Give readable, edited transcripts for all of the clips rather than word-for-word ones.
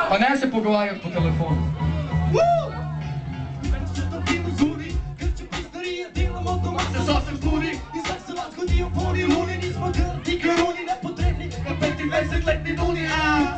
Pa ne se pogovarjati po telefonu. Se sasvim zbuni i sad se vas godijo puni luni. Nismo grdi kruni, nepotrebni, ka 25-letni duni.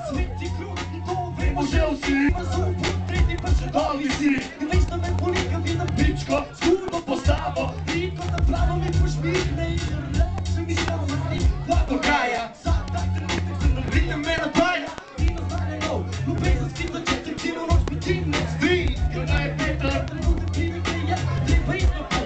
Sveti krug i to vemo že vsi. Ima zoom potrebni pa še dolgi si. I veš da me boli kad vidim pičko, skudo postavo. Riko da pravo mi pošmihne i reče mi samo mani. Da dogaja, sad tak trenutek se nabiljem me napaja. I na znanje nov, ljubezenski začetek cijelu noć petim ne stri. Kada je Petar, trenutek krivi krije, treba isto po.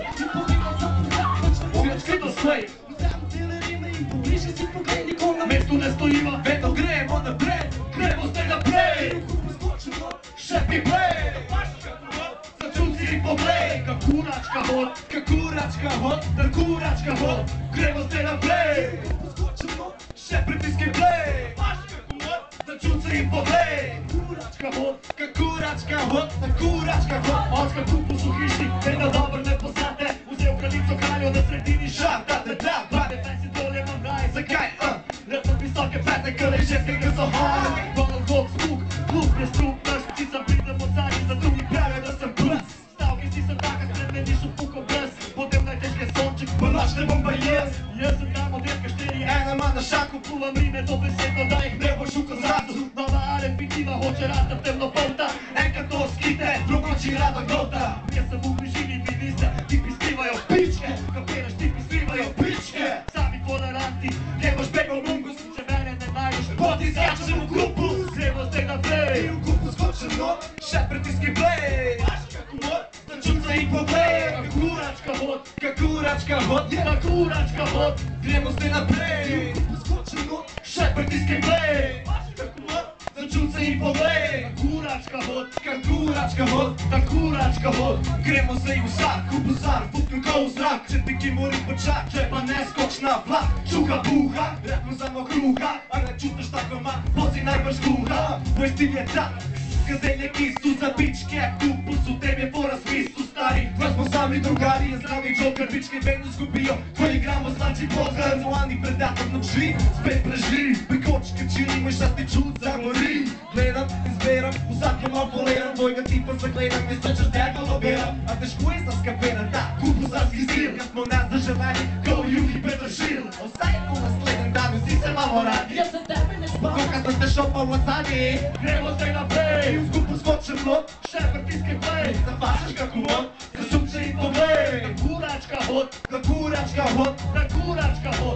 Slej, vzem cele rime in pobliže si pogledi, ko na mestu ne stojiva. Vedno gremo napred, gremo zdaj naprej. Ruku poskočimo, še pi play. Začuci in poglej, ka kuračka hod, ka kuračka hod, da kuračka hod. Gremo zdaj naprej. Ruku poskočimo, še pritiski play. Začuci in poglej, kuračka hod, ka kuračka hod, da kuračka hod. Očka kupu su hiši, vedno dobro ne posate. Vzel kraljico kraljo na sredini šata. Lepo visoke pete, kar je ženskega zahvala. Donald Hawk, spuk, klub je strup. Naš ptica pridem od zadnji, za drugi pravijo, da sem brz. Stavki si sem taka, spremeniš v puko brez. Potem najtežke sonček, pa noč ne bom pa jaz. Jaz sem tam od redka 4, ena ima na šaku. Puvam rime dobesedno, da jih ne boš v kozatu. Nova arepintiva hoče rasta temnopolta. Enkrat to skite, drugoči rada glota. Jaz sem v bližini, vidi se, ti priskrivajo pičke. Kapiraš, ti priskrivajo pičke. Sami toleranti, nemaš bego mungus. Če mene ne najdeš, poti skačem v kupu. Gremo zdaj naprej, in v kupu skočem no. Še pritiski play. Začuce in poglej, ka kuračka hod, ka kuračka hod, je na kuračka hod. Gremo zdaj naprej, in v kupu skočem no. Še pritiski play. Začuce in poglej, ka kuračka hod, ka kuračka hod, da kuračka hod. Gremo zdaj v zrak, v buzar, puknem ko v zrak. Če piki mori počak, če pa ne skoč na vlak. Čuha buha, repno samo kruha, a ne čutiš tako ma, pozi najbrž kuha. Tvoj stil je tak, zdaj neki su za pičke, kupu su tebi po razpisu stari. Dva smo sami drugari, je zdravi džoker, pičke vedno zgubijo. Ko igramo znači poker, zvoani predator noči, spet preživi. Prikočke čili, moj šasti čud zagori. Gledam in zberam, v zadnje malo poleram. Tvojega tipa zagledam, je srečaš dega loberam. A težko je zaskapena ta kupuzarski stil. Kad smo nas zaželeni, ko juhi petršil. Ostajemo na naslednjem danu, si se malo radi. Jaz se tebe ne spam, koga sam te šopal v osadi. Gremo zdaj naprej, v skupu skočem not. Še pritiske play, zapašaš kako mod. Zasumče in poglej, da kuračka hod, da kuračka hod, da kuračka hod.